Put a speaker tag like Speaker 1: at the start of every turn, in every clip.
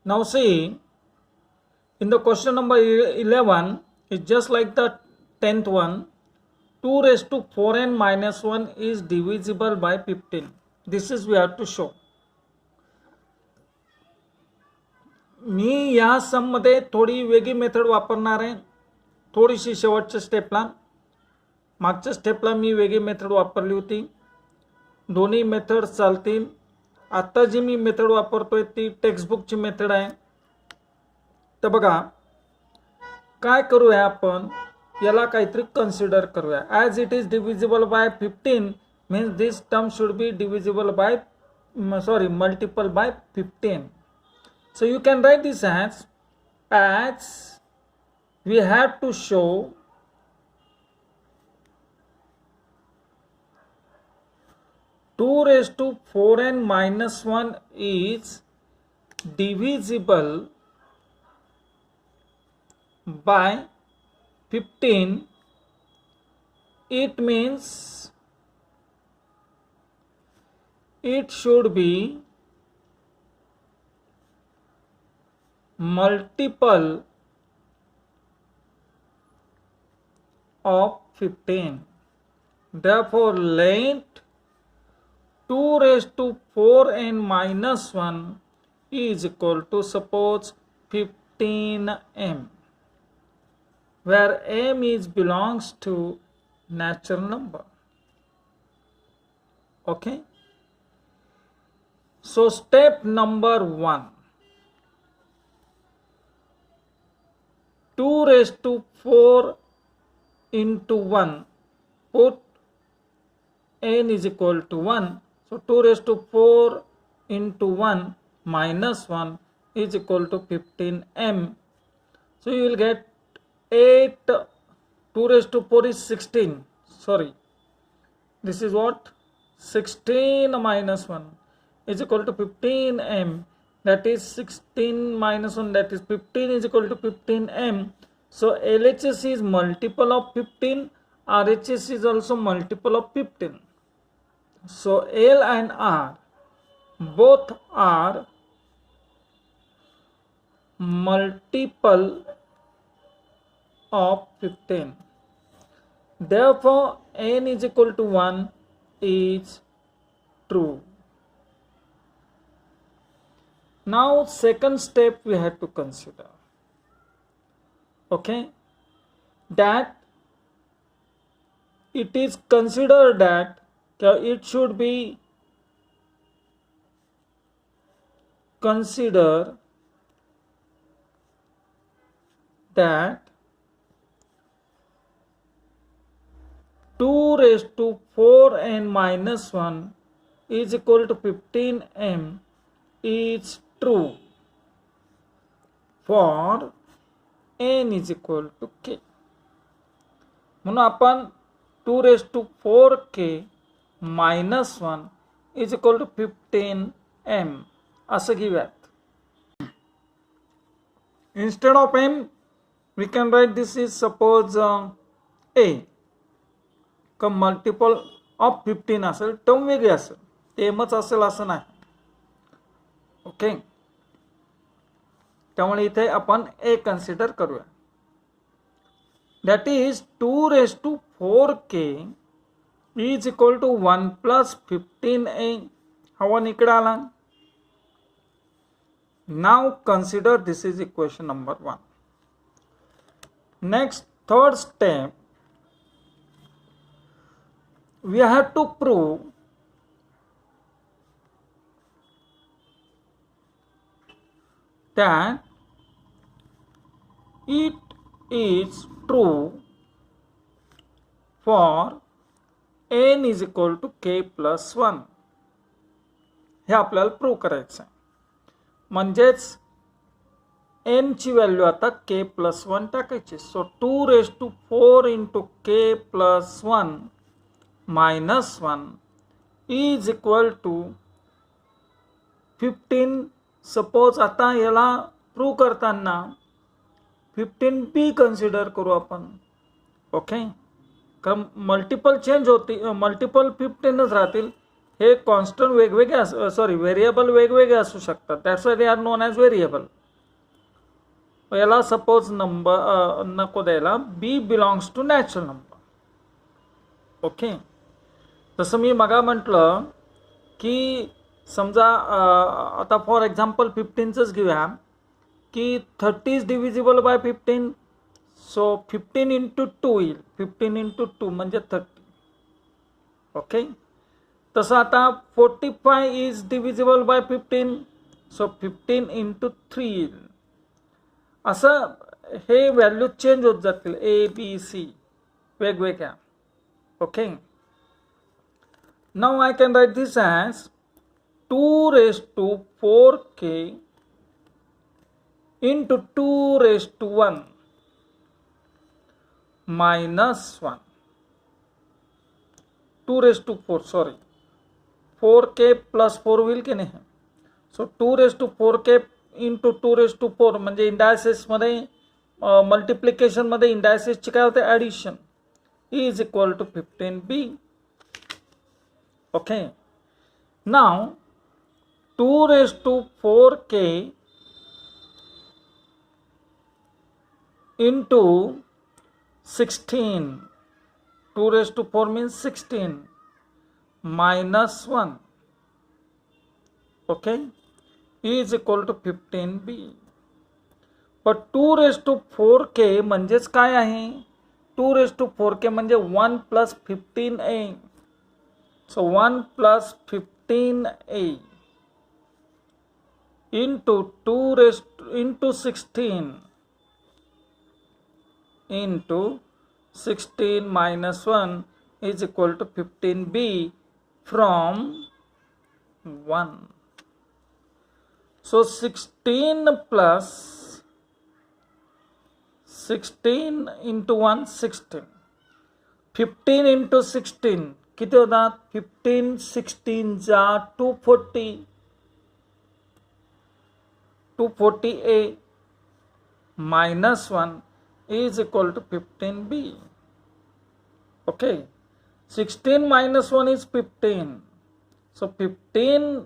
Speaker 1: Now see, in the question number 11, it's just like the 10th one. 2 raised to 4n minus 1 is divisible by 15. This is we have to show. मी या सम मध्ये थोडी वेगळी method वापरणार आहे. थोडीशी शेवटच्या स्टेपला, मागच्या स्टेपला मी वेगळी मेथड वापरली होती. दोन्ही मेथड चालतील. आता जी मी मेथड वापरतोय ती टेक्स्टबुकची मेथड आहे. तर बघा काय करूया आपण, याला काहीतरी कन्सिडर करूया. As it is divisible by 15 means this term should be divisible by multiple bye 15. So you can write this as we have to show two raised to 4n minus 1 is divisible by 15. It means it should be multiple of 15. Therefore let 2 raised to 4n minus 1 is equal to, suppose, 15m, where m is belongs to natural number. Okay, so step number 1, 2 raised to 4 into 1, put n is equal to 1. So 2 raised to 4 into 1 minus 1 is equal to 15m. So you will get 8. 2 raised to 4 is 16. Sorry, this is what? 16 minus 1 is equal to 15m. That is 16 minus 1, that is 15, is equal to 15m. So LHS is multiple of 15, RHS is also multiple of 15. So L and R both are multiple of 15. Therefore n is equal to 1 is true. Now second step we have to consider, okay, that it is considered that it should be consider that 2 raised to 4n minus 1 is equal to 15m is true for n is equal to k. म्हणून आपण 2 raised to 4k minus 1 is equal to 15m असं घेऊयात. Instead of m we can write this is, suppose, a का multiple of 15 असेल, term वेगळी असेल, ते mच असेल असं नाही. ओके, त्यामुळे इथे आपण a कन्सिडर करूया. That is 2 raised to 4k is equal to 1 plus 15a. हा 1 इकडे आला. Now consider this is equation number 1. Next, third step, we have to prove that it is true for n is equal to k plus 1. हे आपल्याला prove करायचं आहे. म्हणजेच n ची value आता k plus 1 टाकायची. सो 2 raised to 4 into k plus 1 minus 1 is equal to 15. Suppose आता याला prove करताना 15p कन्सिडर करू आपण. ओके, कारण मल्टिपल चेंज होती, मल्टिपल 15च राहतील. हे कॉन्स्टंट वेगवेगळे सॉरी व्हेरिएबल वेगवेगळे असू शकतात. That's why they are known as variable. याला सपोज नंबर नको द्यायला, B belongs to natural number. Okay. जसं मी मगा म्हटलं की समजा आता फॉर एक्झाम्पल 15चंच घेऊया की 30 is divisible by 15. So 15 into 2 येईल. 15 इंटू 2 म्हणजे 30. ओके. तसं आता 45 is divisible by 15. So 15 into 3 येईल. असं हे व्हॅल्यू चेंज होत जातील, ए बी सी वेगवेगळ्या. Okay. Now I can write this as 2 raised to 4k into 2 raised to 1 minus 1. 2 raised to 4 sorry 4k plus 4 होईल की नाही. सो 2 raised to 4k into 2 raised to 4 म्हणजे इंडायसेसमध्ये मल्टिप्लिकेशनमध्ये इंडायसेसची काय होते addition is equal to 15b. Okay. नाव 2 raised to 4k into 16. 2 raised to 4 means 16 minus 1. Okay, is equal to 15b. पण 2 raised to 4k म्हणजेच काय आहे. 2 raised to 4k म्हणजे 1 plus 15a. So 1 plus 15a into 2 raised to, into 16 into 16 minus 1 is equal to 15b from 1. So 16 plus 16 into 1 16. 15 into 16 किती होतात. 15 16 जा 240. 240a minus 1 is equal to 15b. Okay. 16 minus 1 is 15. So 15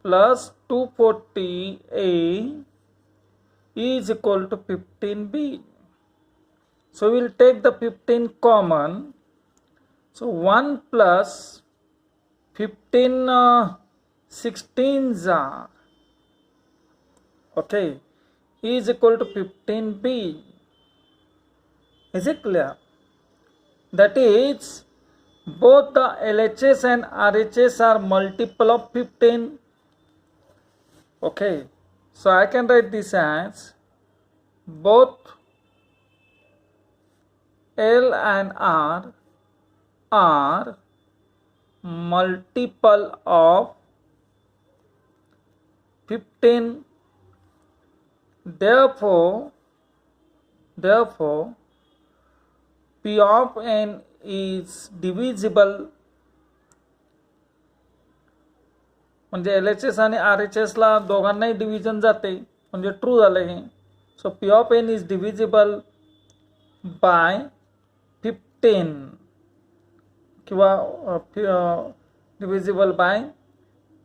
Speaker 1: plus 240a is equal to 15b. So we will take the 15 common. So 1 plus 15 16s are, okay, is equal to 15b. Is it clear? That is, both the LHS and RHS are multiple of 15. Okay, so I can write this as both L and R are multiple of 15. Therefore P of n is divisible. म्हणजे LHS आणि RHS ला दोघांनाही division जाते म्हणजे true झालं हे. सो P of n is divisible by 15 किंवा divisible by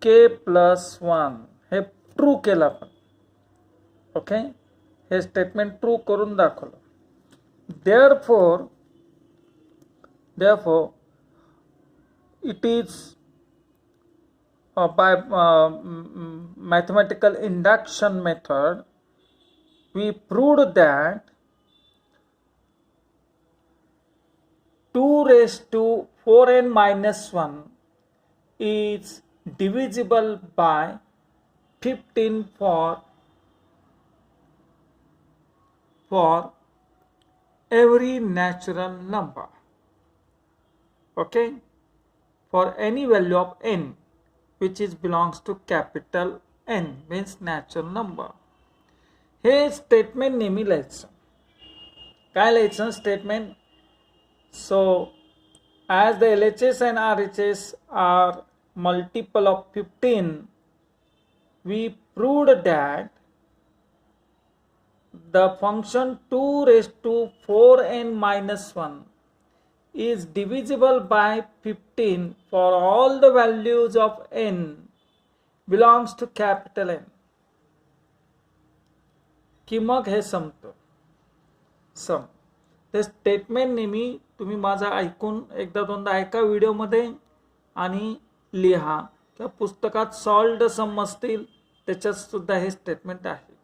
Speaker 1: k plus 1. हे true केलं आपण. ओके. हे स्टेटमेंट ट्रू करून दाखवलं. Therefore it is by mathematical induction method we proved that 2 raised to 4n minus 1 is divisible by 15 for every natural number. Okay, for any value of n which is belongs to capital N means natural number. Hey statement नेहमी लिहायचं. काय लिहायचं statement. So as the LHS and RHS are multiple of 15, we proved that the function 2 raised to 4n minus 1 is divisible by 15 for all the values of n belongs to capital N, की मग हे संपतं. सम ते statement नेहमी तुम्ही माझा ऐकून एकदा दोनदा ऐका व्हिडिओमध्ये आणि लिहा. किंवा पुस्तकात सॉल्व्ड सम असतील त्याच्यात सुद्धा हे स्टेटमेंट आहे.